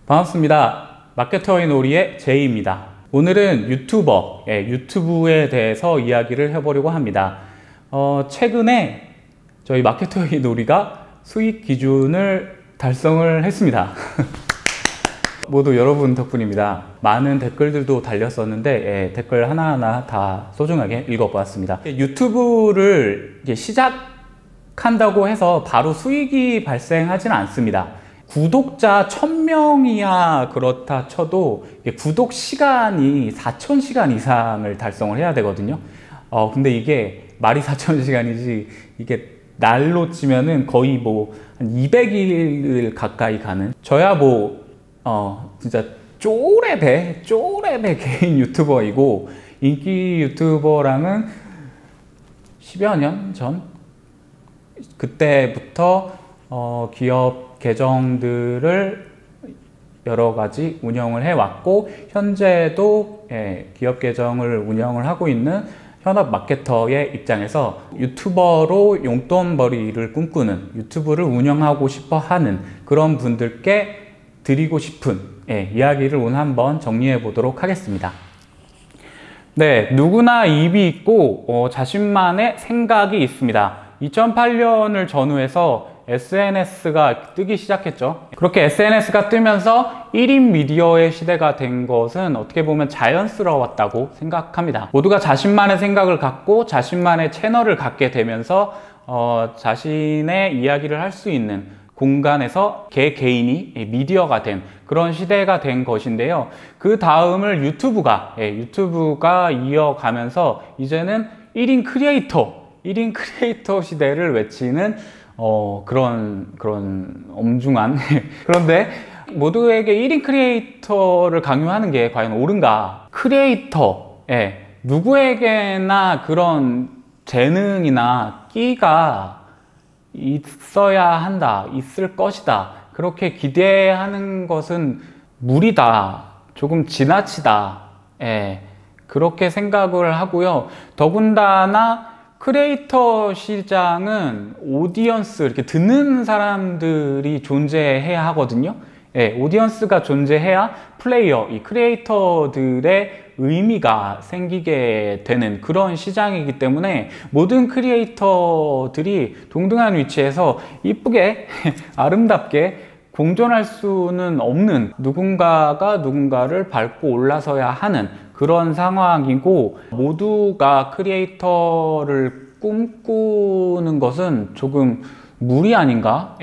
반갑습니다. 마케터의 놀이의 제이입니다. 오늘은 유튜브에 대해서 이야기를 해보려고 합니다. 최근에 저희 마케터의 놀이가 수익 기준을 달성을 했습니다. 모두 여러분 덕분입니다. 많은 댓글들도 달렸었는데 댓글 하나하나 다 소중하게 읽어보았습니다. 유튜브를 시작한다고 해서 바로 수익이 발생하지는 않습니다. 구독자 1000명이야 그렇다 쳐도 구독 시간이 4000시간 이상을 달성을 해야 되거든요. 근데 이게 말이 4000시간이지 이게 날로 치면은 거의 한 200일 가까이 가는, 저야 진짜 쪼레배 개인 유튜버이고, 인기 유튜버랑은 10여 년 전? 그때부터 기업 계정들을 여러 가지 운영을 해왔고, 현재도 기업 계정을 운영을 하고 있는 현업 마케터의 입장에서 유튜버로 용돈벌이를 꿈꾸는, 유튜브를 운영하고 싶어 하는 그런 분들께 드리고 싶은 이야기를 오늘 한번 정리해 보도록 하겠습니다. 네, 누구나 입이 있고 자신만의 생각이 있습니다. 2008년을 전후해서 SNS가 뜨기 시작했죠. 그렇게 SNS가 뜨면서 1인 미디어의 시대가 된 것은 어떻게 보면 자연스러웠다고 생각합니다. 모두가 자신만의 생각을 갖고 자신만의 채널을 갖게 되면서 자신의 이야기를 할 수 있는 공간에서 개인이 미디어가 된 그런 시대가 된 것인데요. 그 다음을 유튜브가 이어가면서 이제는 1인 크리에이터 시대를 외치는 그런 엄중한 그런데 모두에게 1인 크리에이터를 강요하는 게 과연 옳은가? 누구에게나 그런 재능이나 끼가 있어야 한다, 있을 것이다, 그렇게 기대하는 것은 무리다, 조금 지나치다, 그렇게 생각을 하고요. 더군다나 크리에이터 시장은 오디언스, 이렇게 듣는 사람들이 존재해야 하거든요. 오디언스가 존재해야 플레이어, 이 크리에이터들의 의미가 생기게 되는 그런 시장이기 때문에 모든 크리에이터들이 동등한 위치에서 이쁘게 아름답게 공존할 수는 없는, 누군가가 누군가를 밟고 올라서야 하는 그런 상황이고, 모두가 크리에이터를 꿈꾸는 것은 조금 무리 아닌가?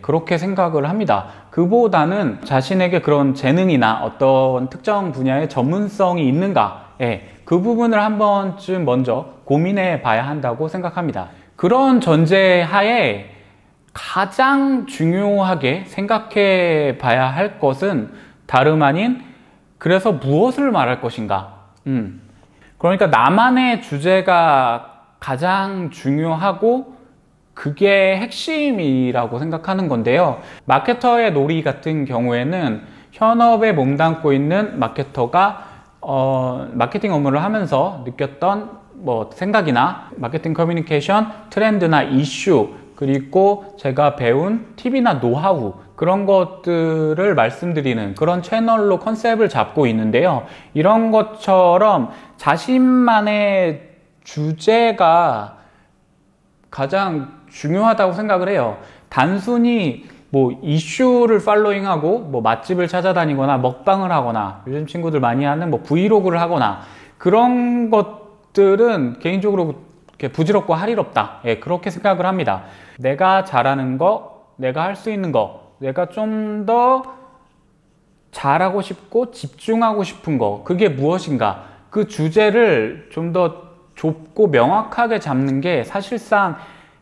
그렇게 생각을 합니다. 그보다는 자신에게 그런 재능이나 어떤 특정 분야의 전문성이 있는가? 그 부분을 한 번쯤 먼저 고민해 봐야 한다고 생각합니다. 그런 전제하에 가장 중요하게 생각해 봐야 할 것은 다름 아닌, 그래서 무엇을 말할 것인가? 그러니까 나만의 주제가 가장 중요하고 그게 핵심이라고 생각하는 건데요. 마케터의 놀이 같은 경우에는 현업에 몸담고 있는 마케터가 마케팅 업무를 하면서 느꼈던 생각이나 마케팅 커뮤니케이션 트렌드나 이슈, 그리고 제가 배운 팁이나 노하우, 그런 것들을 말씀드리는 그런 채널로 컨셉을 잡고 있는데요. 이런 것처럼 자신만의 주제가 가장 중요하다고 생각을 해요. 단순히 이슈를 팔로잉하고 맛집을 찾아다니거나 먹방을 하거나, 요즘 친구들 많이 하는 브이로그를 하거나, 그런 것들은 개인적으로 부질없고 할일없다, 그렇게 생각을 합니다. 내가 잘하는 거, 내가 할 수 있는 거, 내가 좀 더 잘하고 싶고 집중하고 싶은 거, 그게 무엇인가, 그 주제를 좀 더 좁고 명확하게 잡는 게 사실상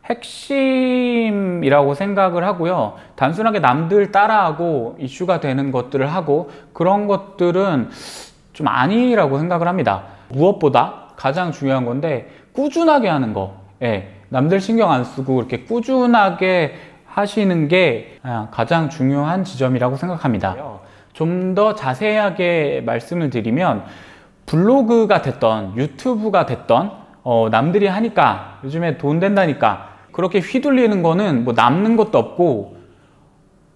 핵심이라고 생각을 하고요. 단순하게 남들 따라하고 이슈가 되는 것들을 하고 그런 것들은 좀 아니라고 생각을 합니다. 무엇보다 가장 중요한 건데, 꾸준하게 하는 거. 남들 신경 안 쓰고 이렇게 꾸준하게 하시는 게 가장 중요한 지점이라고 생각합니다. 좀 더 자세하게 말씀을 드리면, 블로그가 됐던 유튜브가 됐던 남들이 하니까, 요즘에 돈 된다니까 그렇게 휘둘리는 거는 남는 것도 없고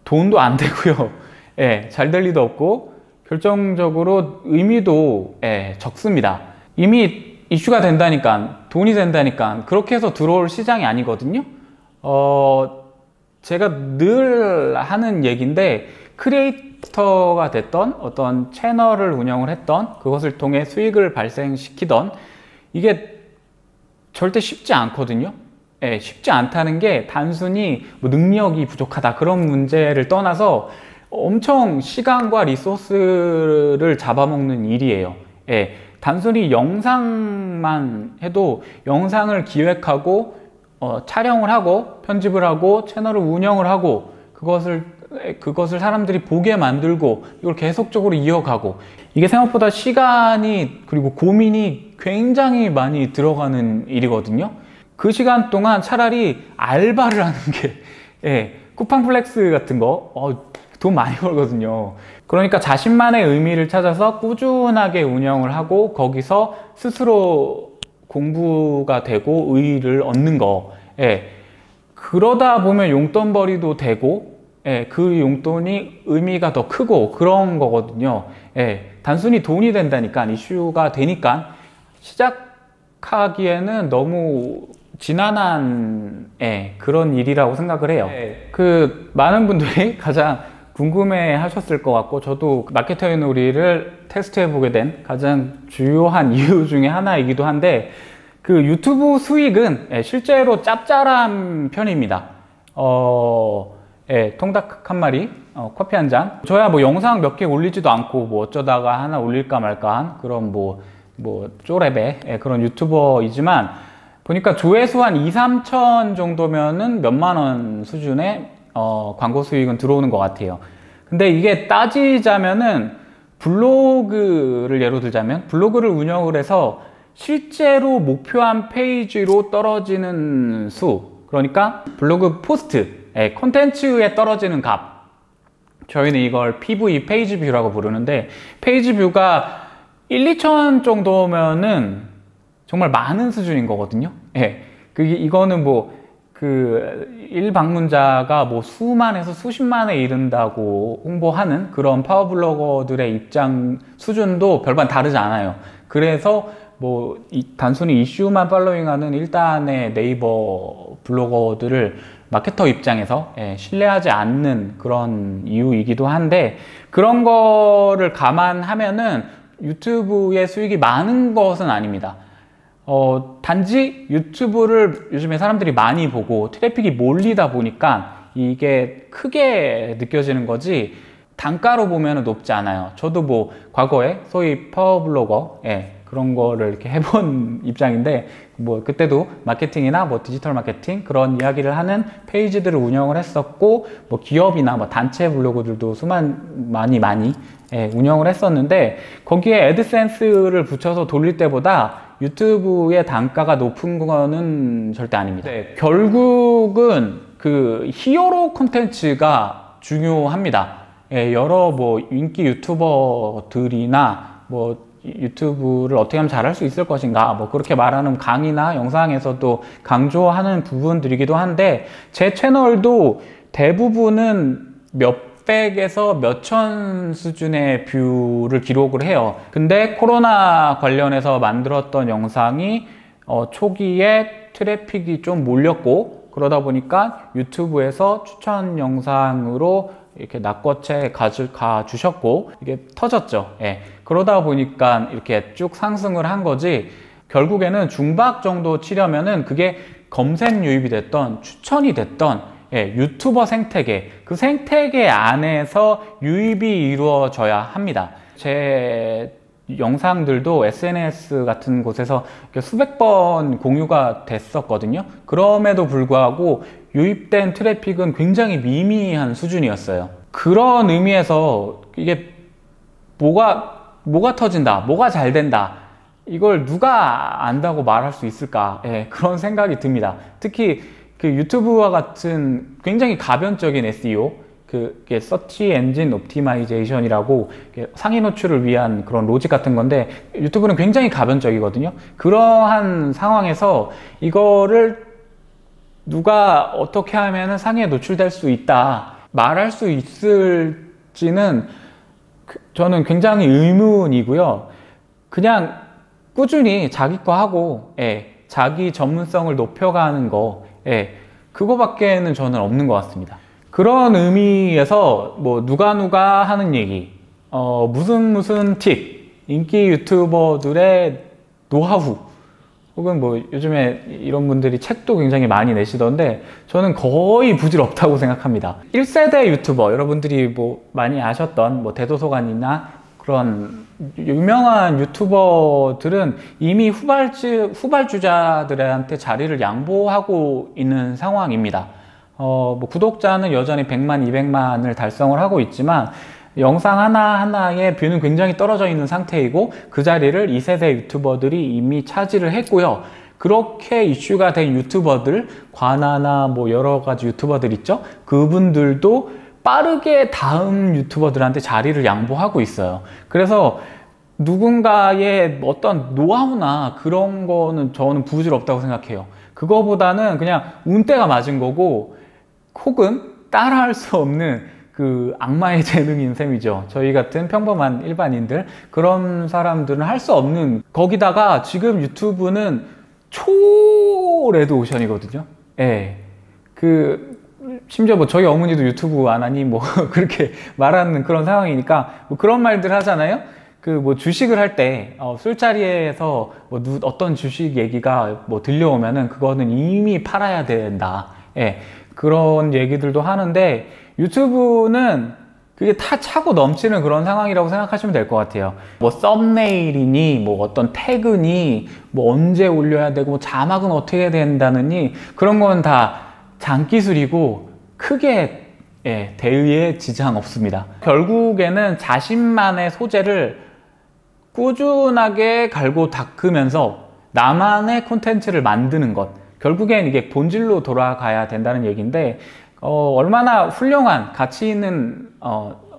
돈도 안 되고요. 예, 잘 될 리도 없고 결정적으로 의미도 적습니다. 이미 이슈가 된다니까, 돈이 된다니까 그렇게 해서 들어올 시장이 아니거든요. 제가 늘 하는 얘기인데, 크리에이터가 됐던 어떤 채널을 운영을 했던, 그것을 통해 수익을 발생시키던, 이게 절대 쉽지 않거든요. 쉽지 않다는 게 단순히 뭐 능력이 부족하다 그런 문제를 떠나서 엄청 시간과 리소스를 잡아먹는 일이에요. 단순히 영상만 해도, 영상을 기획하고 촬영을 하고 편집을 하고 채널을 운영을 하고 그것을 사람들이 보게 만들고 이걸 계속적으로 이어가고, 이게 생각보다 시간이 그리고 고민이 굉장히 많이 들어가는 일이거든요. 그 시간 동안 차라리 알바를 하는 게 쿠팡플렉스 같은 거 돈 많이 벌거든요. 그러니까 자신만의 의미를 찾아서 꾸준하게 운영을 하고 거기서 스스로 공부가 되고 의의를 얻는 거, 그러다 보면 용돈벌이도 되고 그 용돈이 의미가 더 크고 그런 거거든요. 단순히 돈이 된다니까, 이슈가 되니까 시작하기에는 너무 지난한 그런 일이라고 생각을 해요. 그 많은 분들이 가장 궁금해 하셨을 것 같고, 저도 마케터의 놀이를 테스트해 보게 된 가장 주요한 이유 중에 하나이기도 한데, 그 유튜브 수익은 실제로 짭짤한 편입니다. 통닭 한 마리, 커피 한 잔. 저야 뭐 영상 몇 개 올리지도 않고 뭐 어쩌다가 하나 올릴까 말까 한 그런 뭐 쪼레베 그런 유튜버이지만, 보니까 조회수 한 2, 3천 정도면은 몇만 원 수준의 광고 수익은 들어오는 것 같아요. 근데 이게 따지자면은, 블로그를 예로 들자면, 블로그를 운영을 해서 실제로 목표한 페이지로 떨어지는 수, 그러니까 블로그 포스트, 콘텐츠에 떨어지는 값, 저희는 이걸 PV, 페이지 뷰라고 부르는데, 페이지 뷰가 1, 2천 정도면은 정말 많은 수준인 거거든요. 이거는 뭐 그 1방문자가 뭐 수만에서 수십만에 이른다고 홍보하는 그런 파워블로거들의 입장 수준도 별반 다르지 않아요. 그래서 뭐 단순히 이슈만 팔로잉하는 일단의 네이버 블로거들을 마케터 입장에서 신뢰하지 않는 그런 이유이기도 한데, 그런 거를 감안하면은 유튜브의 수익이 많은 것은 아닙니다. 단지 유튜브를 요즘에 사람들이 많이 보고 트래픽이 몰리다 보니까 이게 크게 느껴지는 거지, 단가로 보면 높지 않아요. 저도 뭐 과거에 소위 파워블로거 그런 거를 이렇게 해본 입장인데, 뭐 그때도 마케팅이나 뭐 디지털 마케팅 그런 이야기를 하는 페이지들을 운영을 했었고, 뭐 기업이나 뭐 단체 블로그들도 많이 운영을 했었는데, 거기에 애드센스를 붙여서 돌릴 때보다 유튜브의 단가가 높은 거는 절대 아닙니다. 결국은 그 히어로 콘텐츠가 중요합니다. 여러 뭐 인기 유튜버들이나 뭐 유튜브를 어떻게 하면 잘할 수 있을 것인가, 뭐 그렇게 말하는 강의나 영상에서도 강조하는 부분들이기도 한데, 제 채널도 대부분은 몇백에서 몇천 수준의 뷰를 기록을 해요. 근데 코로나 관련해서 만들었던 영상이 초기에 트래픽이 좀 몰렸고, 그러다 보니까 유튜브에서 추천 영상으로 이렇게 낚어채 가주셨고 이게 터졌죠. 그러다 보니까 이렇게 쭉 상승을 한 거지, 결국에는 중박 정도 치려면은 그게 검색 유입이 됐던 추천이 됐던 유튜버 생태계, 그 생태계 안에서 유입이 이루어져야 합니다. 제 영상들도 SNS 같은 곳에서 수백 번 공유가 됐었거든요. 그럼에도 불구하고 유입된 트래픽은 굉장히 미미한 수준이었어요. 그런 의미에서 이게 뭐가 터진다, 뭐가 잘 된다, 이걸 누가 안다고 말할 수 있을까, 그런 생각이 듭니다. 특히 그 유튜브와 같은 굉장히 가변적인 SEO, 그게 서치 엔진 옵티마이제이션이라고 상위 노출을 위한 그런 로직 같은 건데, 유튜브는 굉장히 가변적이거든요. 그러한 상황에서 이거를 누가 어떻게 하면 상위에 노출될 수 있다 말할 수 있을지 될지는 저는 굉장히 의문이고요. 그냥 꾸준히 자기 거 하고, 자기 전문성을 높여가는 거, 그거밖에는 저는 없는 것 같습니다. 그런 의미에서 뭐 누가 하는 얘기, 무슨 팁, 인기 유튜버들의 노하우, 혹은 뭐 요즘에 이런 분들이 책도 굉장히 많이 내시던데 저는 거의 부질없다고 생각합니다. 1세대 유튜버, 여러분들이 뭐 많이 아셨던 뭐 대도서관이나 그런 유명한 유튜버들은 이미 후발주자들한테 자리를 양보하고 있는 상황입니다. 뭐 구독자는 여전히 100만, 200만을 달성을 하고 있지만 영상 하나하나의 뷰는 굉장히 떨어져 있는 상태이고 그 자리를 2세대 유튜버들이 이미 차지를 했고요. 그렇게 이슈가 된 유튜버들, 관아나 뭐 여러 가지 유튜버들 있죠? 그분들도 빠르게 다음 유튜버들한테 자리를 양보하고 있어요. 그래서 누군가의 어떤 노하우나 그런 거는 저는 부질없다고 생각해요. 그거보다는 그냥 운때가 맞은 거고 혹은 따라할 수 없는 그 악마의 재능인 셈이죠. 저희 같은 평범한 일반인들, 그런 사람들은 할 수 없는, 거기다가 지금 유튜브는 초레드오션이거든요. 심지어 뭐 저희 어머니도 유튜브 안 하니 뭐 그렇게 말하는 그런 상황이니까 뭐 그런 말들 하잖아요. 뭐 주식을 할 때 술자리에서 뭐 어떤 주식 얘기가 뭐 들려오면은 그거는 이미 팔아야 된다. 그런 얘기들도 하는데 유튜브는 그게 다 차고 넘치는 그런 상황이라고 생각하시면 될 것 같아요. 뭐 썸네일이니 뭐 어떤 태그니 뭐 언제 올려야 되고 자막은 어떻게 해야 된다느니 그런 건 다 장기술이고 크게 대의에 지장 없습니다. 결국에는 자신만의 소재를 꾸준하게 갈고 닦으면서 나만의 콘텐츠를 만드는 것, 결국엔 이게 본질로 돌아가야 된다는 얘기인데 얼마나 훌륭한 가치 있는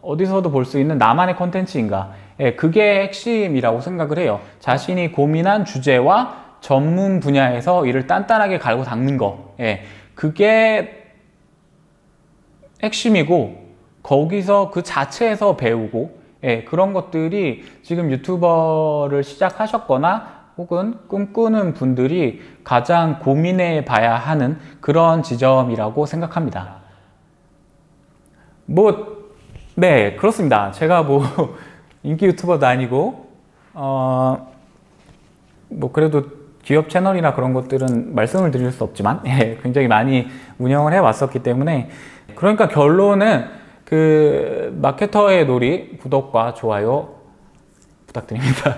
어디서도 볼 수 있는 나만의 콘텐츠인가, 그게 핵심이라고 생각을 해요. 자신이 고민한 주제와 전문 분야에서 이를 단단하게 갈고 닦는 거, 그게 핵심이고 거기서 그 자체에서 배우고 그런 것들이 지금 유튜버를 시작하셨거나 혹은 꿈꾸는 분들이 가장 고민해 봐야 하는 그런 지점이라고 생각합니다. 네, 그렇습니다. 제가 뭐 인기 유튜버도 아니고 뭐 그래도 기업 채널이나 그런 것들은 말씀을 드릴 수 없지만 굉장히 많이 운영을 해 왔었기 때문에, 그러니까 결론은 그 마케터의 놀이 구독과 좋아요 부탁드립니다.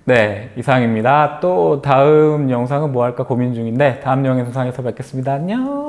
네, 이상입니다. 또 다음 영상은 뭐 할까 고민 중인데 다음 영상에서 뵙겠습니다. 안녕.